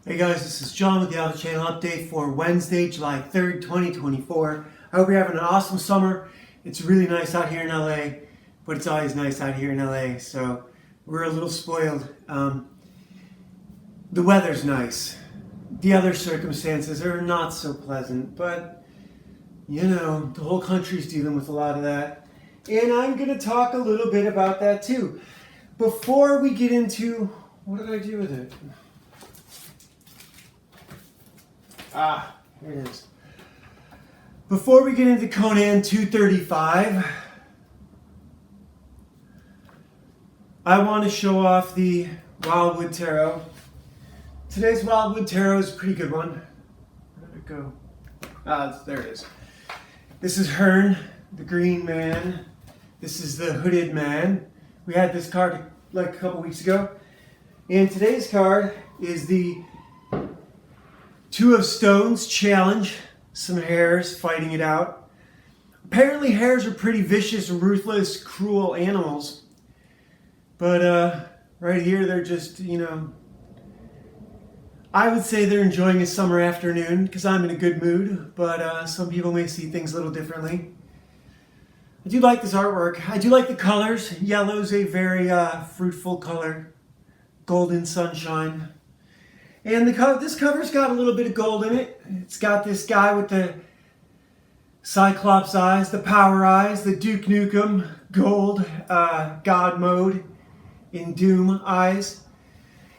Hey guys, this is John with the Alpha Channel update for Wednesday, July 3rd, 2024. I hope you're having an awesome summer. It's really nice out here in LA, but it's always nice out here in LA, so we're a little spoiled. The weather's nice. The other circumstances are not so pleasant, but you know, the whole country's dealing with a lot of that. And I'm going to talk a little bit about that too. Before we get into, what did I do with it? Here it is. Before we get into Conan 235, I want to show off the Wildwood Tarot. Today's Wildwood Tarot is a pretty good one. Where did it go? There it is. This is Hearn, the Green Man. This is the Hooded Man. We had this card like a couple weeks ago. And today's card is the Two of Stones challenge. Some hares fighting it out. Apparently hares are pretty vicious, ruthless, cruel animals. But right here they're just, you know, I would say they're enjoying a summer afternoon because I'm in a good mood. But some people may see things a little differently. I do like this artwork. I do like the colors. Yellow's a very fruitful color. Golden sunshine. And this cover's got a little bit of gold in it. It's got this guy with the Cyclops eyes, the power eyes, the Duke Nukem gold God mode in Doom eyes.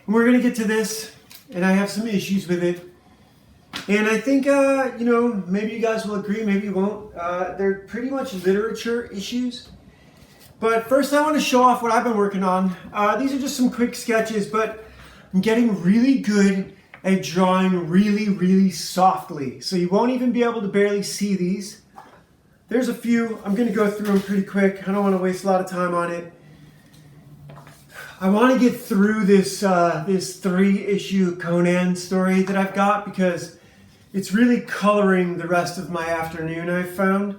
And we're going to get to this, and I have some issues with it. And I think, you know, maybe you guys will agree, maybe you won't. They're pretty much literature issues. But first I want to show off what I've been working on. These are just some quick sketches, but I'm getting really good at drawing really softly. So you won't even be able to barely see these. There's a few. I'm going to go through them pretty quick. I don't want to waste a lot of time on it. I want to get through this 3-issue Conan story that I've got because it's really coloring the rest of my afternoon, I've found.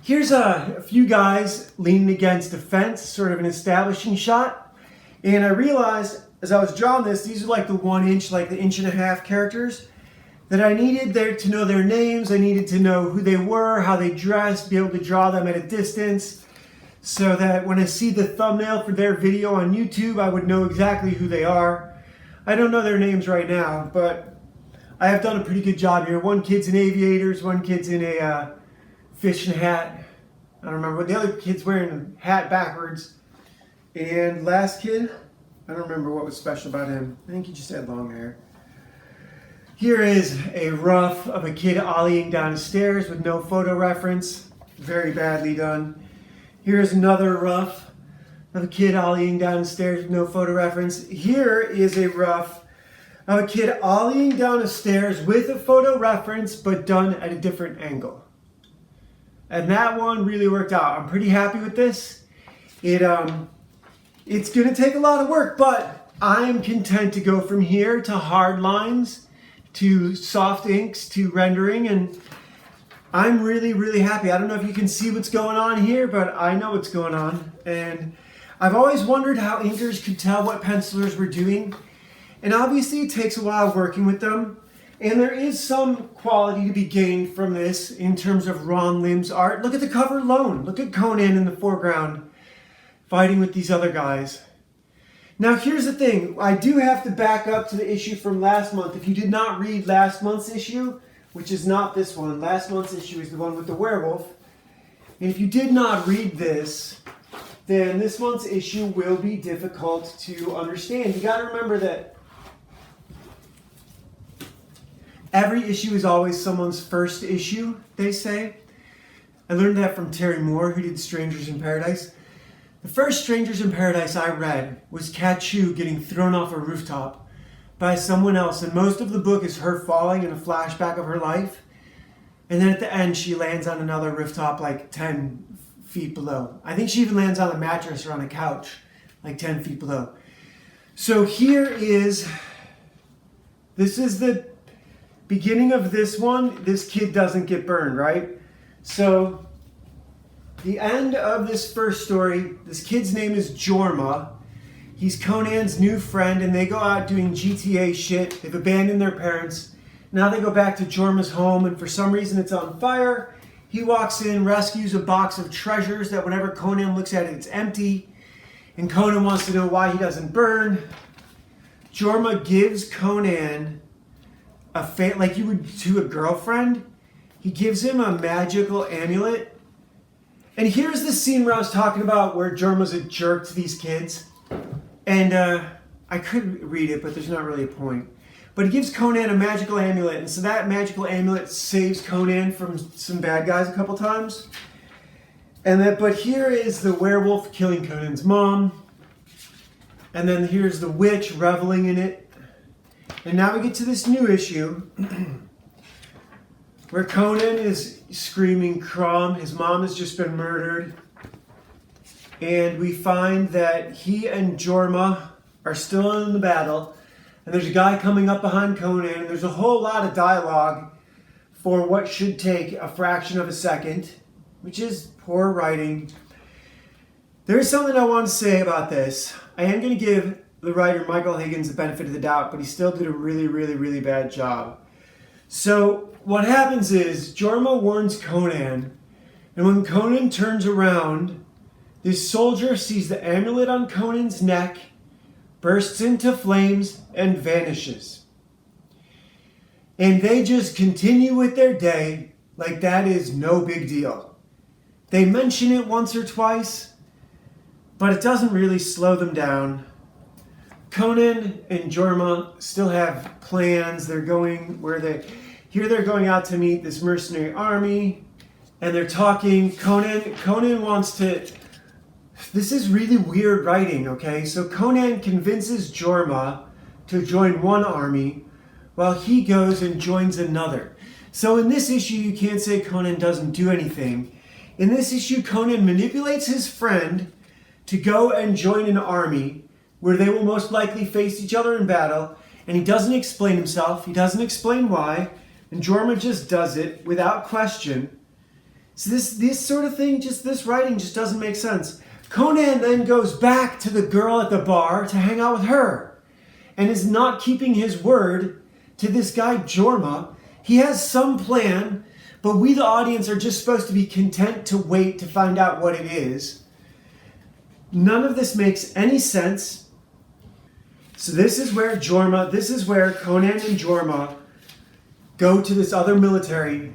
Here's a few guys leaning against a fence, sort of an establishing shot. And I realized as I was drawing this, these are like the 1 inch, like the 1.5 inch characters that I needed there to know their names. I needed to know who they were, how they dressed, be able to draw them at a distance so that when I see the thumbnail for their video on YouTube, I would know exactly who they are. I don't know their names right now, but I have done a pretty good job here. One kid's in aviators, one kid's in a fishing hat. I don't remember what the other kid's wearing a hat backwards. And last kid, I don't remember what was special about him. I think he just had long hair. Here is a rough of a kid ollieing down the stairs with no photo reference. Very badly done. Here's another rough of a kid ollieing down the stairs with no photo reference. Here is a rough of a kid ollieing down the stairs with a photo reference, but done at a different angle. And that one really worked out. I'm pretty happy with this. It's going to take a lot of work, but I'm content to go from here to hard lines, to soft inks, to rendering, and I'm really happy. I don't know if you can see what's going on here, but I know what's going on. And I've always wondered how inkers could tell what pencilers were doing. And obviously it takes a while working with them. And there is some quality to be gained from this in terms of Ron Lim's art. Look at the cover alone. Look at Conan in the foreground fighting with these other guys. Now here's the thing. I do have to back up to the issue from last month. If you did not read last month's issue, which is not this one. Last month's issue is the one with the werewolf. And if you did not read this, then this month's issue will be difficult to understand. You got to remember that every issue is always someone's first issue, they say. I learned that from Terry Moore, who did Strangers in Paradise. The first Strangers in Paradise I read was Kat Chu getting thrown off a rooftop by someone else, and most of the book is her falling in a flashback of her life, and then at the end she lands on another rooftop like 10 feet below. I think she even lands on a mattress or on a couch like 10 feet below. So this is the beginning of this one. This kid doesn't get burned, right? So the end of this first story, this kid's name is Jorma, He's Conan's new friend, and they go out doing GTA shit. They've abandoned their parents. Now they go back to Jorma's home, and for some reason it's on fire. He walks in, rescues a box of treasures that whenever Conan looks at it, it's empty. And Conan wants to know why he doesn't burn. Jorma gives Conan like you would to a girlfriend. He gives him a magical amulet. And here's the scene where I was talking about where Jorma's a jerk to these kids. And I could read it, but there's not really a point. But he gives Conan a magical amulet, and so that magical amulet saves Conan from some bad guys a couple times. But here is the werewolf killing Conan's mom. And then here's the witch reveling in it. And now we get to this new issue where Conan is screaming Crom. His mom has just been murdered. And we find that he and Jorma are still in the battle. And there's a guy coming up behind Conan. And there's a whole lot of dialogue for what should take a fraction of a second, which is poor writing. There's something I want to say about this. I am going to give the writer Michael Higgins the benefit of the doubt, but he still did a really, really, really bad job. So what happens is Jorma warns Conan, and when Conan turns around, this soldier sees the amulet on Conan's neck, bursts into flames, and vanishes. And they just continue with their day like that is no big deal. They mention it once or twice, but it doesn't really slow them down. Conan and Jorma still have plans. They're going they're going out to meet this mercenary army, and they're talking. Conan wants to. This is really weird writing, okay? So Conan convinces Jorma to join one army while he goes and joins another. So in this issue, you can't say Conan doesn't do anything. In this issue, Conan manipulates his friend to go and join an army where they will most likely face each other in battle, and he doesn't explain himself, he doesn't explain why, and Jorma just does it without question. So this sort of thing, this writing just doesn't make sense. Conan then goes back to the girl at the bar to hang out with her, and is not keeping his word to this guy Jorma. He has some plan, but we the audience are just supposed to be content to wait to find out what it is. None of this makes any sense. So this is where Conan and Jorma go to this other military,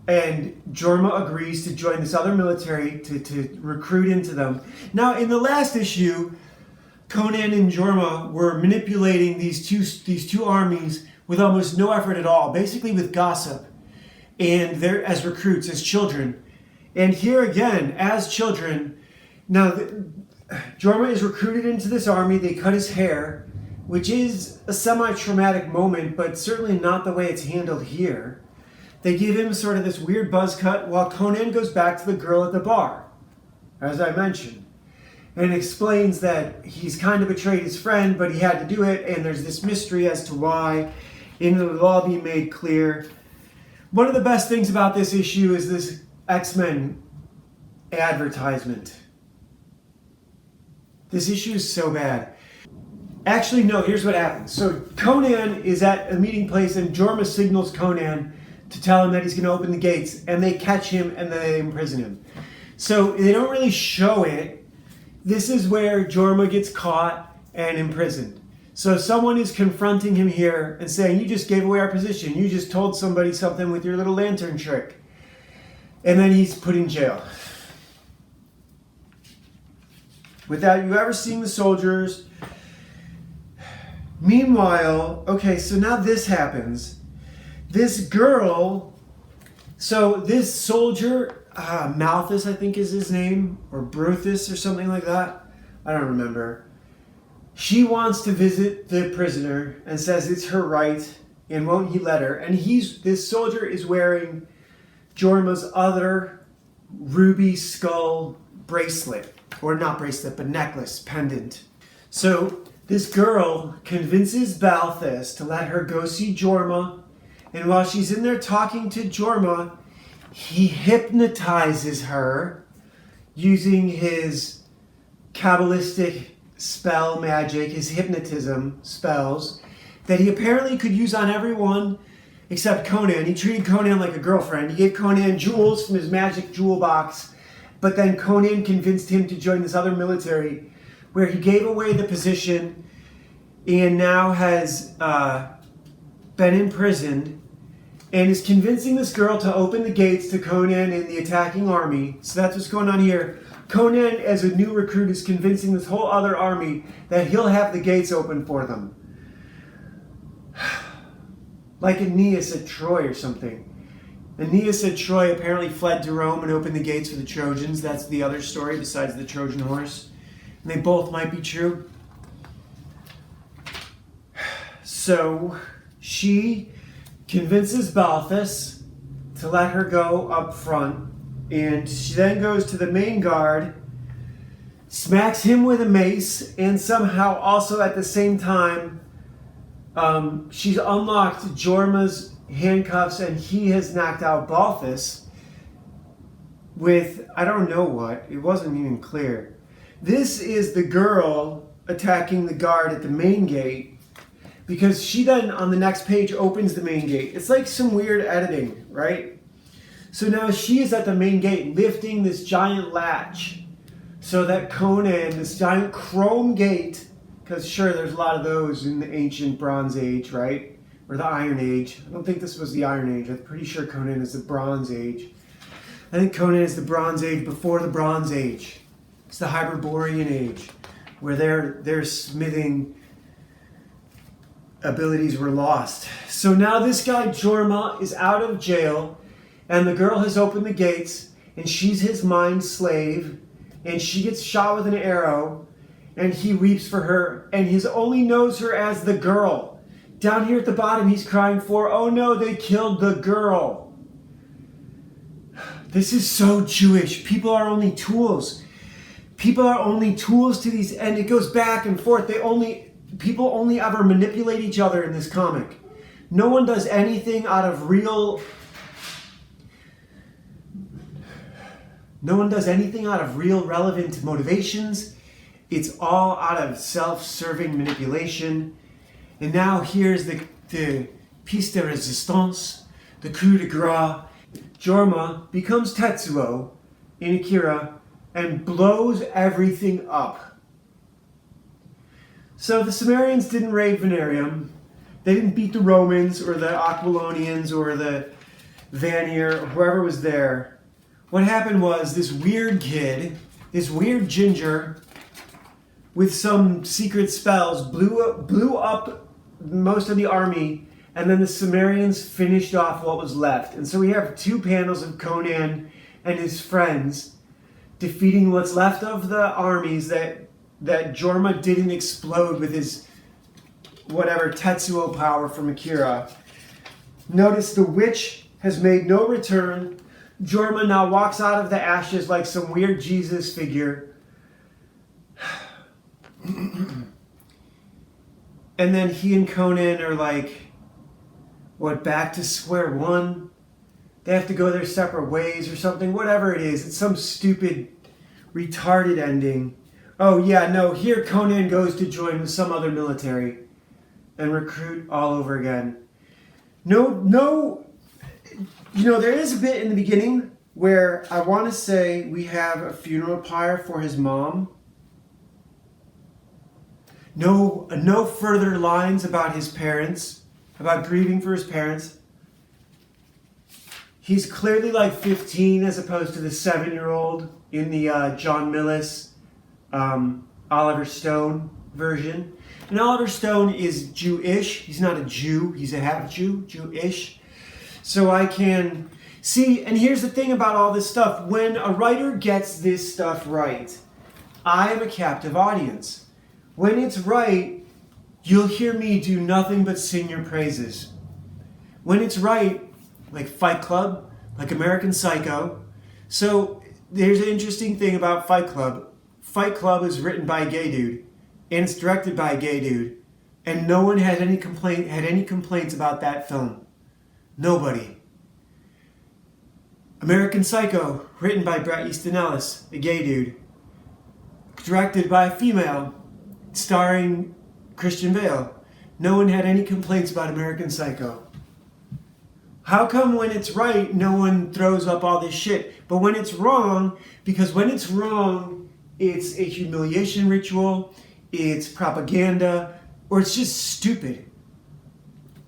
and Jorma agrees to join this other military to recruit into them. Now, in the last issue, Conan and Jorma were manipulating these two armies with almost no effort at all, basically with gossip, and they're as recruits, as children. And here again, as children, now Jorma is recruited into this army. They cut his hair, which is a semi-traumatic moment, but certainly not the way it's handled here. They give him sort of this weird buzz cut while Conan goes back to the girl at the bar, as I mentioned, and explains that he's kind of betrayed his friend, but he had to do it, and there's this mystery as to why, and it'll all be made clear. One of the best things about this issue is this X-Men advertisement. This issue is so bad. Actually, no, here's what happens. So Conan is at a meeting place, and Jorma signals Conan to tell him that he's going to open the gates, and they catch him and they imprison him. So they don't really show it. This is where Jorma gets caught and imprisoned. So someone is confronting him here and saying, you just gave away our position. You just told somebody something with your little lantern trick. And then he's put in jail. Without you ever seeing the soldiers. Meanwhile, okay, so now this happens. This girl, so this soldier, Malthus I think is his name, or Bruthus or something like that. I don't remember. She wants to visit the prisoner and says it's her right, and won't he let her? And this soldier is wearing Jorma's other ruby skull bracelet, or not bracelet, but necklace, pendant. So this girl convinces Balthus to let her go see Jorma, and while she's in there talking to Jorma, he hypnotizes her using his Kabbalistic spell magic, his hypnotism spells, that he apparently could use on everyone except Conan. He treated Conan like a girlfriend. He gave Conan jewels from his magic jewel box, but then Conan convinced him to join this other military where he gave away the position and now has been imprisoned and is convincing this girl to open the gates to Conan and the attacking army. So that's what's going on here. Conan, as a new recruit, is convincing this whole other army that he'll have the gates open for them. Like Aeneas at Troy or something. Aeneas at Troy apparently fled to Rome and opened the gates for the Trojans. That's the other story besides the Trojan horse. And they both might be true. So she convinces Balthus to let her go up front. And she then goes to the main guard, smacks him with a mace, and somehow also at the same time, she's unlocked Jorma's handcuffs and he has knocked out Balthus with, I don't know what, it wasn't even clear. This is the girl attacking the guard at the main gate because she then on the next page opens the main gate. It's like some weird editing, right? So now she is at the main gate lifting this giant latch so that Conan, this giant chrome gate, because sure, there's a lot of those in the ancient Bronze Age, right? Or the Iron Age. I don't think this was the Iron Age. I'm pretty sure Conan is the Bronze Age. I think Conan is the Bronze Age before the Bronze Age. It's the Hyperborean Age, where their smithing abilities were lost. So now this guy Jorma is out of jail, and the girl has opened the gates, and she's his mind slave, and she gets shot with an arrow, and he weeps for her, and he only knows her as the girl. Down here at the bottom, he's crying for, oh no, they killed the girl. This is so Jewish. People are only tools. People are only tools to these, and it goes back and forth. People only ever manipulate each other in this comic. No one does anything out of real relevant motivations. It's all out of self-serving manipulation. And now here's the piece de resistance, the coup de grace. Jorma becomes Tetsuo in Akira and blows everything up. So the Sumerians didn't raid Venarium. They didn't beat the Romans or the Aquilonians or the Vanir or whoever was there. What happened was this weird kid, this weird ginger with some secret spells blew up most of the army, and then the Sumerians finished off what was left. And so we have two panels of Conan and his friends defeating what's left of the armies that Jorma didn't explode with his whatever Tetsuo power from Akira. Notice the witch has made no return. Jorma now walks out of the ashes like some weird Jesus figure. And then he and Conan are like, what, back to square one? They have to go their separate ways or something, whatever it is. It's some stupid, retarded ending. Oh yeah, no, here Conan goes to join with some other military and recruit all over again. No, there is a bit in the beginning where I want to say we have a funeral pyre for his mom. No further lines about his parents, about grieving for his parents. He's clearly like 15 as opposed to the 7-year-old in the John Millis, Oliver Stone version. And Oliver Stone is Jewish. He's not a Jew. He's a half-Jew, Jewish. So I can see, and here's the thing about all this stuff. When a writer gets this stuff right, I am a captive audience. When it's right, you'll hear me do nothing but sing your praises. When it's right, like Fight Club, like American Psycho. So there's an interesting thing about Fight Club. Fight Club is written by a gay dude, and it's directed by a gay dude, and no one had any complaints about that film. Nobody. American Psycho, written by Bret Easton Ellis, a gay dude, directed by a female, starring Christian Bale. No one had any complaints about American Psycho. How come when it's right, no one throws up all this shit? But when it's wrong, because when it's wrong, it's a humiliation ritual, it's propaganda, or it's just stupid.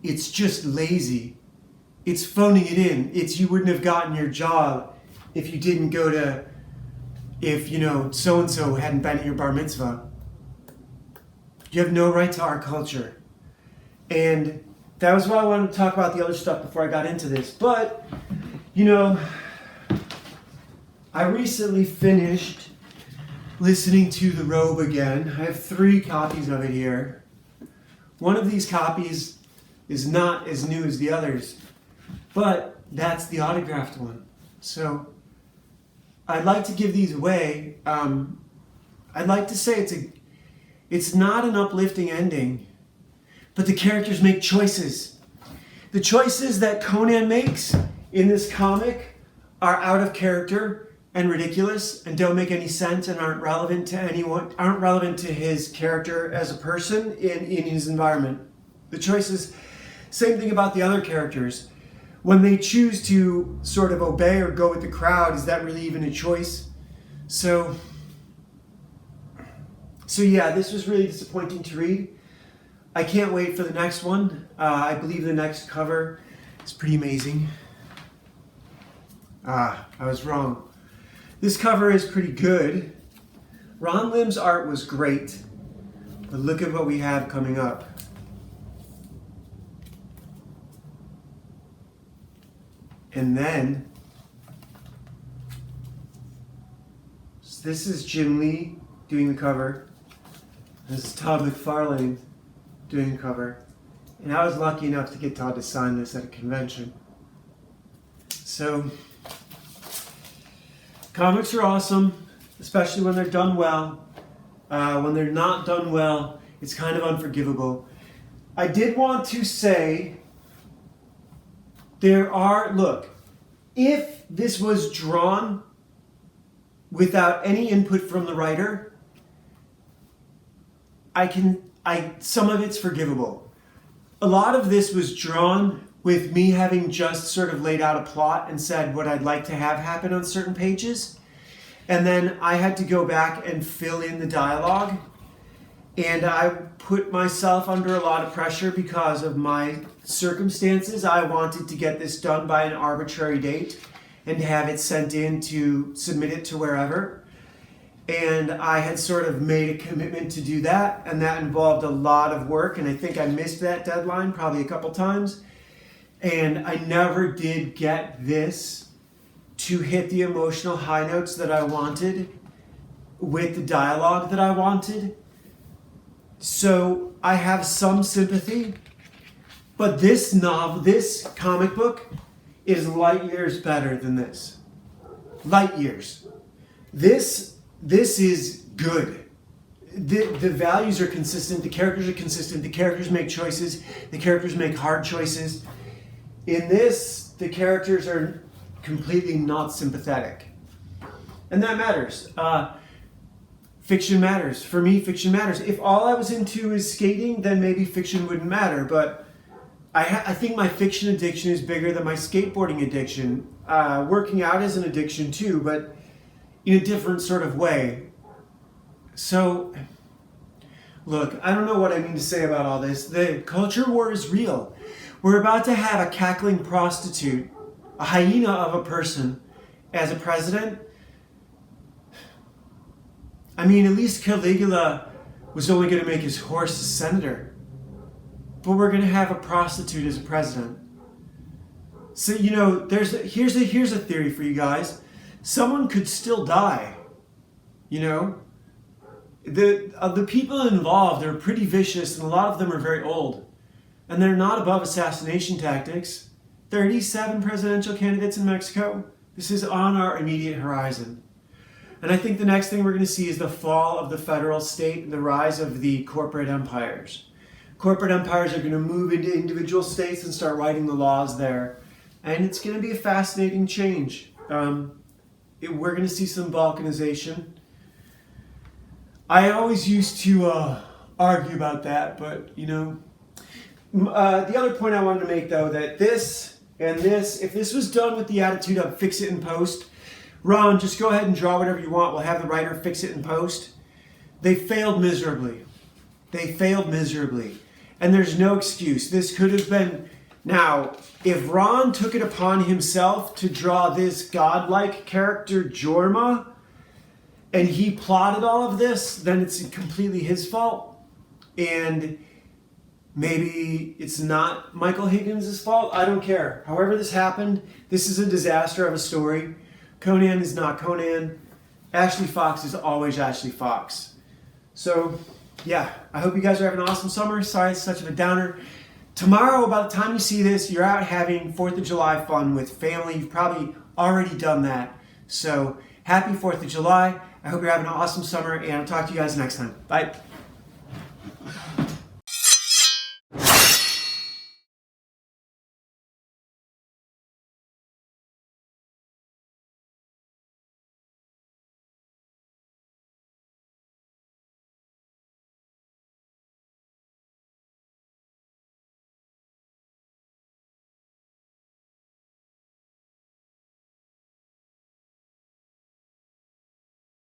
It's just lazy. It's phoning it in. It's you wouldn't have gotten your job if you didn't go to, if, so-and-so hadn't been at your bar mitzvah. You have no right to our culture. And that was why I wanted to talk about the other stuff before I got into this. But, I recently finished listening to The Robe again. I have 3 copies of it here. One of these copies is not as new as the others, but that's the autographed one. So I'd like to give these away. I'd like to say it's not an uplifting ending, but the characters make choices. The choices that Conan makes in this comic are out of character and ridiculous and don't make any sense and aren't relevant to anyone, aren't relevant to his character as a person in his environment. The choices, same thing about the other characters. When they choose to sort of obey or go with the crowd, is that really even a choice? So yeah, this was really disappointing to read. I can't wait for the next one. I believe the next cover is pretty amazing. I was wrong. This cover is pretty good. Ron Lim's art was great, but look at what we have coming up. And then, so this is Jim Lee doing the cover. This is Todd McFarlane doing the cover. And I was lucky enough to get Todd to sign this at a convention. So, comics are awesome, especially when they're done well. When they're not done well, it's kind of unforgivable. I did want to say, look, if this was drawn without any input from the writer, some of it's forgivable. A lot of this was drawn with me having just sort of laid out a plot and said what I'd like to have happen on certain pages. And then I had to go back and fill in the dialogue. And I put myself under a lot of pressure because of my circumstances. I wanted to get this done by an arbitrary date and have it sent in to submit it to wherever. And I had sort of made a commitment to do that, and that involved a lot of work, and I think I missed that deadline probably a couple times. And I never did get this to hit the emotional high notes that I wanted with the dialogue that I wanted. So I have some sympathy, but this comic book is light years better than this. Light years. This is good. The values are consistent, the characters are consistent, the characters make choices, the characters make hard choices. In this, the characters are completely not sympathetic. And that matters. Fiction matters. For me, fiction matters. If all I was into is skating, then maybe fiction wouldn't matter. But I think my fiction addiction is bigger than my skateboarding addiction. Working out is an addiction too, but in a different sort of way. So, look, I don't know what I mean to say about all this. The culture war is real. We're about to have a cackling prostitute, a hyena of a person, as a president. I mean, at least Caligula was only going to make his horse a senator. But we're going to have a prostitute as a president. So, here's a theory for you guys. Someone could still die. The people involved are pretty vicious, and a lot of them are very old. And they're not above assassination tactics. 37 presidential candidates in Mexico. This is on our immediate horizon. And I think the next thing we're going to see is the fall of the federal state and the rise of the corporate empires. Corporate empires are going to move into individual states and start writing the laws there. And it's going to be a fascinating change. We're going to see some balkanization. I always used to argue about that, but you know. The other point I wanted to make, though, that this and this, if this was done with the attitude of fix it in post, Ron, just go ahead and draw whatever you want. We'll have the writer fix it in post. They failed miserably. They failed miserably. And there's no excuse. This could have been... Now, if Ron took it upon himself to draw this godlike character, Jorma, and he plotted all of this, then it's completely his fault. And maybe it's not Michael Higgins' fault. I don't care. However this happened, this is a disaster of a story. Conan is not Conan. Ashley Fox is always Ashley Fox. So, yeah, I hope you guys are having an awesome summer. Sorry it's such of a downer. Tomorrow, by the time you see this, you're out having 4th of July fun with family. You've probably already done that. So, happy 4th of July. I hope you're having an awesome summer, and I'll talk to you guys next time. Bye.